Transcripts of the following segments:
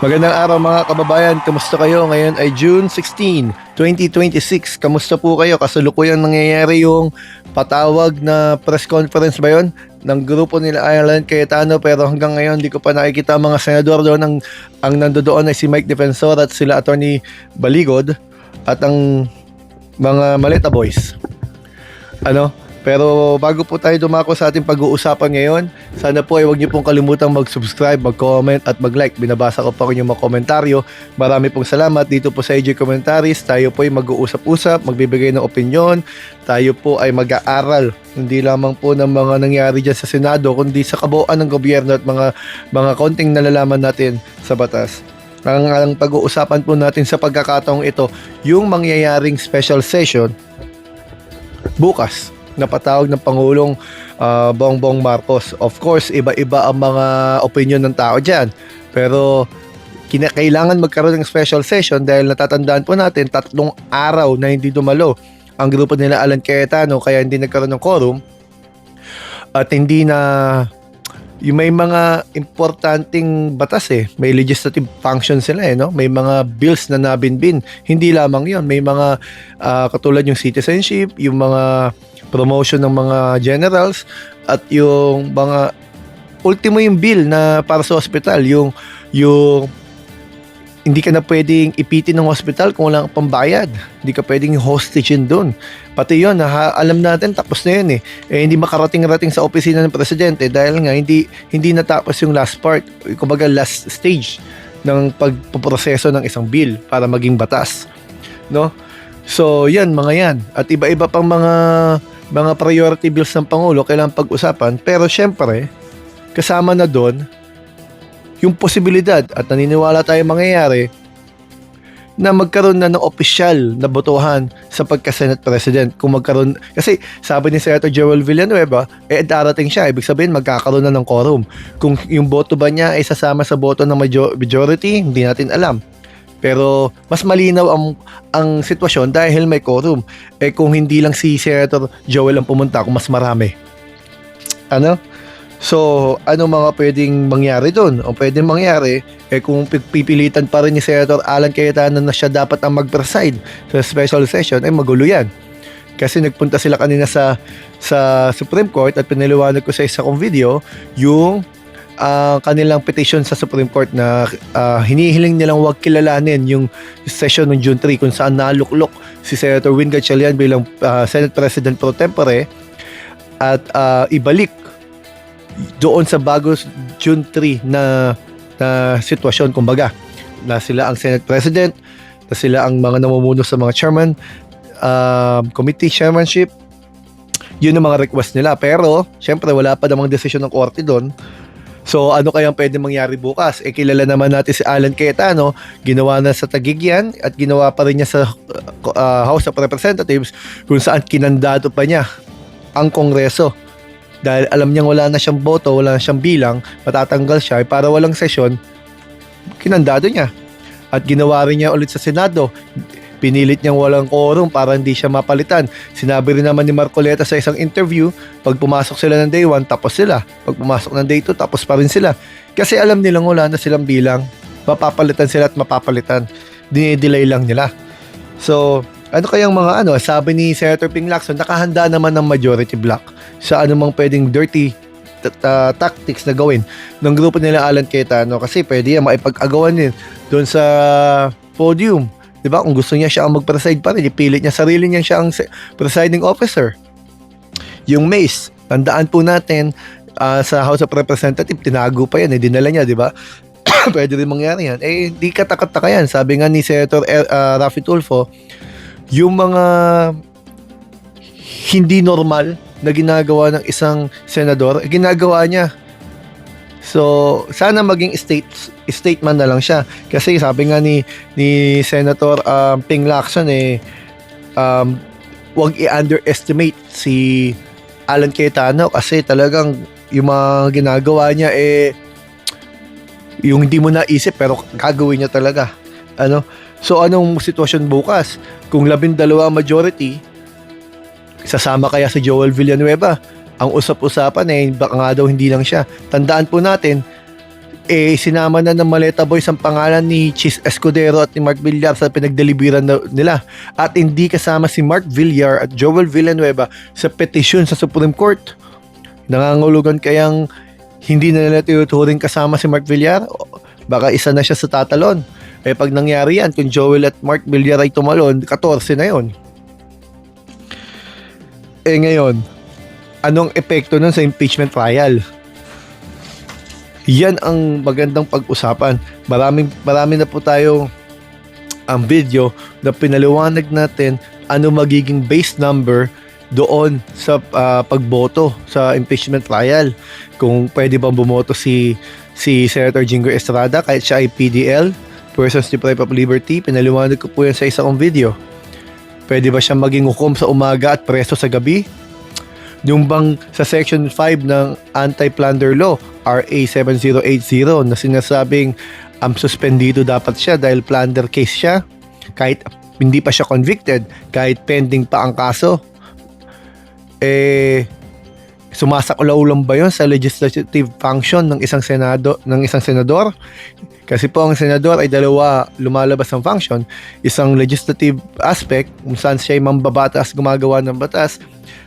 Magandang araw mga kababayan, kamusta kayo? Ngayon ay June 16, 2026. Kamusta po kayo? Kasalukuyan nangyayari yung patawag na press conference ba yun? Ng grupo nila Alan Cayetano, pero hanggang ngayon di ko pa nakikita mga senador doon. Ang nandoon ay si Mike Defensor at sila Attorney Baligod at ang mga Maleta Boys. Pero bago po tayo dumako sa ating pag-uusapan ngayon, sana po ay huwag niyo pong kalimutang mag-subscribe, mag-comment at mag-like. Binabasa ko pa rin yung mga komentaryo. Marami pong salamat dito po sa AJ Commentaries. Tayo po ay mag-uusap-usap, magbibigay ng opinyon. Tayo po ay mag-aaral, hindi lamang po ng mga nangyari dyan sa Senado, kundi sa kabuuan ng gobyerno at mga konting nalalaman natin sa batas. Ang pag-uusapan po natin sa pagkakataong ito, yung mangyayaring special session bukas na patawag ng Pangulong Bongbong Marcos. Of course, iba-iba ang mga opinion ng tao dyan. Pero kailangan magkaroon ng special session dahil natatandaan po natin 3 araw na hindi dumalo ang grupo nila Alan Cayetano, kaya hindi nagkaroon ng quorum at hindi na yung may mga importanteng batas may legislative function sila no? May mga bills na nabinbin. Hindi lamang yon, may mga katulad yung citizenship, yung mga promotion ng mga generals at yung mga ultimo yung bill na para sa hospital, yung hindi ka na pwedeng ipitin ng hospital kung wala kang pambayad. Hindi ka pwedeng hostage doon. Pati yun, alam natin tapos na yun hindi makarating-rating sa opisina ng presidente dahil nga hindi natapos yung last part, kumbaga last stage ng pagpoproseso ng isang bill para maging batas. No? So, yan, mga yan. At iba-iba pang mga priority bills ng Pangulo kailangan pag-usapan. Pero syempre, kasama na doon yung posibilidad at naniniwala tayo mangyayari na magkaroon na ng opisyal na botohan sa pagka-Senate President. Kung magkaroon, kasi sabi ni Senator Joel Villanueva, darating siya, ibig sabihin magkakaroon na ng quorum. Kung yung boto ba niya ay sasama sa boto ng majority, hindi natin alam. Pero mas malinaw ang sitwasyon dahil may quorum. Kung hindi lang si Senator Joel ang pumunta, kung mas marami. So, ano mga pwedeng mangyari doon? O pwedeng mangyari, kung pipilitan pa rin ni Senator Alan Cayetano na siya dapat ang mag-preside sa special session, magulo yan. Kasi nagpunta sila kanina sa Supreme Court at pinaliwanag ko sa isa kong video yung kanilang petition sa Supreme Court na hinihiling nilang wag kilalanin yung session ng June 3 kung saan naluklok si Senator Win Gatchalian bilang Senate President pro tempore at ibalik doon sa bago June 3 na sitwasyon, kumbaga na sila ang Senate President, na sila ang mga namumuno sa mga chairman, committee chairmanship. Yun ang mga request nila, pero syempre wala pa namang desisyon ng korte doon. So ano kayang pwede mangyari bukas? Kilala naman natin si Alan Cayetano, ginawa na sa Taguig yan at ginawa pa rin niya sa House of Representatives kung saan kinandado pa niya ang Kongreso. Dahil alam niyang wala na siyang boto, wala na siyang bilang, matatanggal siya, para walang sesyon, kinandado niya. At ginawa rin niya ulit sa Senado. Pinilit niyang walang quorum para hindi siya mapalitan. Sinabi rin naman ni Marcoleta sa isang interview, pag pumasok sila ng day 1, tapos sila. Pag pumasok ng day 2, tapos pa rin sila. Kasi alam nilang wala na silang bilang, mapapalitan sila at mapapalitan. Dinidelay lang nila. So, ano kayang mga sabi ni Senator Ping Lacson, nakahanda naman ng majority block sa anumang pwedeng dirty tactics na gawin ng grupo nila Alan Cayetano, kasi pwede yan maipag-agawan din doon sa podium, di ba? Kung gusto niya siya ang mag-preside pa rin, ipilit niya sarili niya siya ang presiding officer. Yung mace, tandaan po natin sa House of Representatives, tinago pa yan, dinala niya, di ba? Pwede rin mangyari yan. Di katakataka yan. Sabi nga ni Senator Raffy Tulfo, yung mga hindi normal na ginagawa ng isang senador, ginagawa niya. So, sana maging statement na lang siya. Kasi sabi nga ni Senator Ping Lacson, wag i-underestimate si Alan Cayetano kasi talagang yung mga ginagawa niya yung hindi mo naisip pero gagawin niya talaga. So, anong sitwasyon bukas? Kung 12 majority, sasama kaya si Joel Villanueva? Ang usap-usapan baka nga daw hindi lang siya. Tandaan po natin, Sinama na ng Maleta Boys ang pangalan ni Chis Escudero at ni Mark Villar sa pinagdeliveran nila, at hindi kasama si Mark Villar at Joel Villanueva sa petisyon sa Supreme Court. Nangangulugan kayang hindi na nila tinuturing kasama si Mark Villar? Baka isa na siya sa tatalon. Pag nangyari yan, kung Joel at Mark Villar ay tumalon, 14 na yon. Ngayon, anong epekto nun sa impeachment trial? Yan ang magandang pag-usapan. Marami na po tayo ang video na pinaliwanag natin ano magiging base number doon sa pagboto sa impeachment trial. Kung pwede bang bumoto si Senator Jingo Estrada kahit siya ay PDL, Persons Deprived of Liberty. Pinaliwanag ko po yan sa isang video. Pwede ba siya maging hukom sa umaga at preso sa gabi? Yung bang sa Section 5 ng Anti-Plunder Law, RA 7080, na sinasabing suspendido dapat siya dahil plunder case siya, kahit hindi pa siya convicted, kahit pending pa ang kaso. Sumasaklaw lang ba yun sa legislative function ng isang senador? Kasi po ang senador ay dalawa lumalabas ng function, isang legislative aspect kung saan siya ay mambabatas, gumagawa ng batas,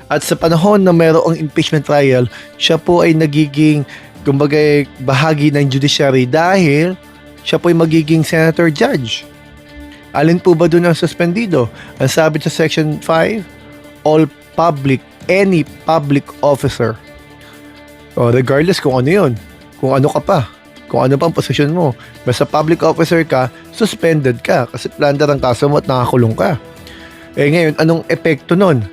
at sa panahon na mayroong impeachment trial, siya po ay nagiging kumbaga bahagi ng judiciary dahil siya po ay magiging senator judge. Alin po ba doon ang suspendido? Ang sabi sa Section 5, any public officer, regardless kung ano yun, kung ano ka pa, kung ano pang posisyon mo, basta public officer ka, suspended ka kasi plunder ang kaso mo at nakakulong ka. Ngayon, anong epekto nun?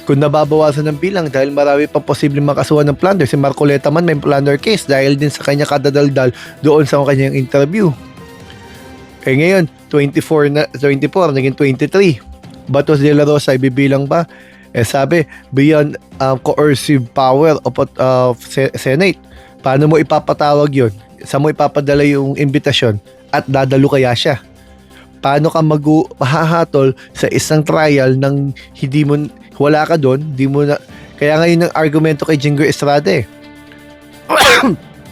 Kung nababawasan ng bilang dahil marami pang posibleng makasuhan ng plunder, si Marcoleta man may plunder case dahil din sa kanya kadadaldal doon sa kanyang interview. Ngayon, 24 naging 23. Batos de la Rosa, ibibilang ba? Sabi, beyond coercive power of Senate. Paano mo ipapatawag yun? Saan mo ipapadala yung imbitasyon? At dadalo kaya siya? Paano ka mahahatol sa isang trial nang hindi mo, wala ka doon, di mo na, kaya ngayon ang argumento kay Jingo Estrada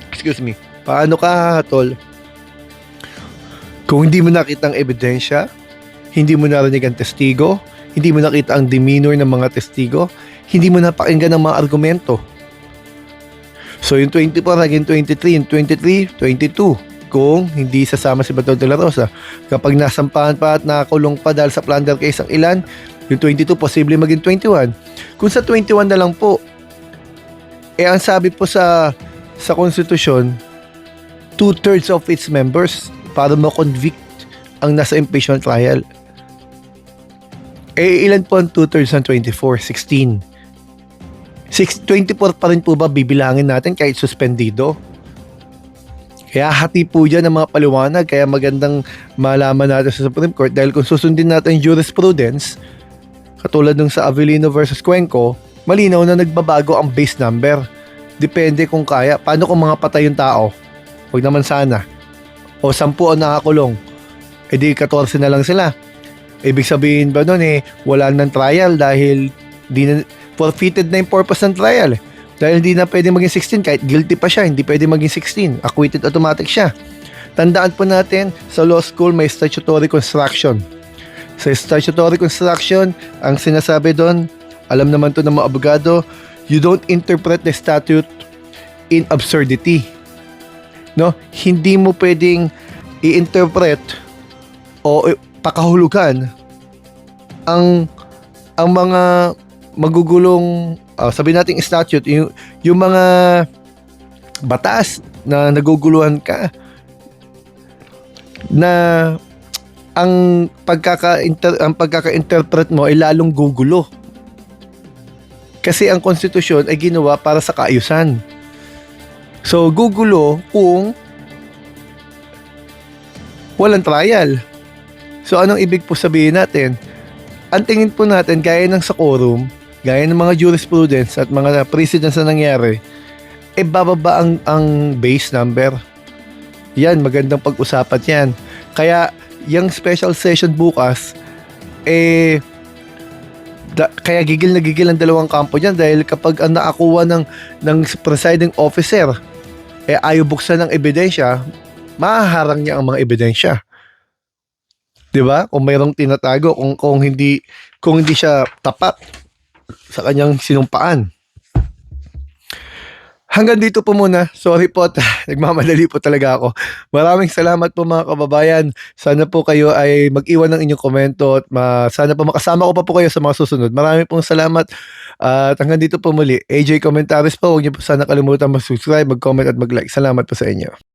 excuse me, paano ka hahatol kung hindi mo nakita ang ebidensya, hindi mo narinig ang testigo, hindi mo nakita ang demeanor ng mga testigo, hindi mo napakinggan ang mga argumento. So yung 24 naging 23, yung 23, 22 kung hindi sasama si Bato de la Rosa. Kapag nasampahan pa at nakakulong pa dahil sa plunder case ang ilan, yung 22 posible maging 21. Kung sa 21 na lang po, ang sabi po sa konstitusyon, 2/3 of its members para ma-convict ang nasa impeachment trial. Ilan po ang 2/3 ng 24? 16. 24 pa rin po ba bibilangin natin kahit suspendido? Kaya hati po dyan ang mga paliwanag, kaya magandang malaman natin sa Supreme Court dahil kung susundin natin yung jurisprudence, katulad nung sa Avellino versus Cuenco, malinaw na nagbabago ang base number. Depende kung kaya. Paano kung mga patay yung tao? Huwag naman sana. O 10 ang nakakulong. Di 14 na lang sila. Ibig sabihin ba nun wala nang trial dahil forfeited na yung purpose ng trial Dahil hindi na pwede maging 16 kahit guilty pa siya, hindi pwede maging 16. Acquitted automatic siya. Tandaan po natin, sa law school may statutory construction. Sa statutory construction, ang sinasabi doon, alam naman to ng mga abogado, you don't interpret the statute in absurdity. No? Hindi mo pwedeng i-interpret o pakahulugan ang mga magugulong sabi nating statute, yung mga batas na naguguluhan ka na ang pagkaka-interpret mo ay lalong gugulo. Kasi ang konstitusyon ay ginawa para sa kaayusan. So gugulo kung walang trial. So anong ibig po sabihin natin? Ang tingin po natin gaya ng sa quorum, gaya ng mga jurisprudence at mga precedents na nangyari, bababa ang base number. Yan, magandang pag-usapan yan. Kaya, yung special session bukas, kaya gigil na gigil ang dalawang kampo dyan dahil kapag ang nakakuha ng presiding officer, ayaw buksan ng ebidensya, mahaharang niya ang mga ebidensya. 'Di ba? Kung mayroong tinatago, kung hindi siya tapat sa kanyang sinumpaan. Hanggang dito po muna. Sorry po, nagmamadali po talaga ako. Maraming salamat po mga kababayan. Sana po kayo ay mag-iwan ng inyong komento at sana po makasama ko pa po kayo sa mga susunod. Maraming pong salamat at hanggang dito po muli. AJ Commentaries po. Huwag niyo po sana kalimutan mag-subscribe, mag-comment at mag-like. Salamat po sa inyo.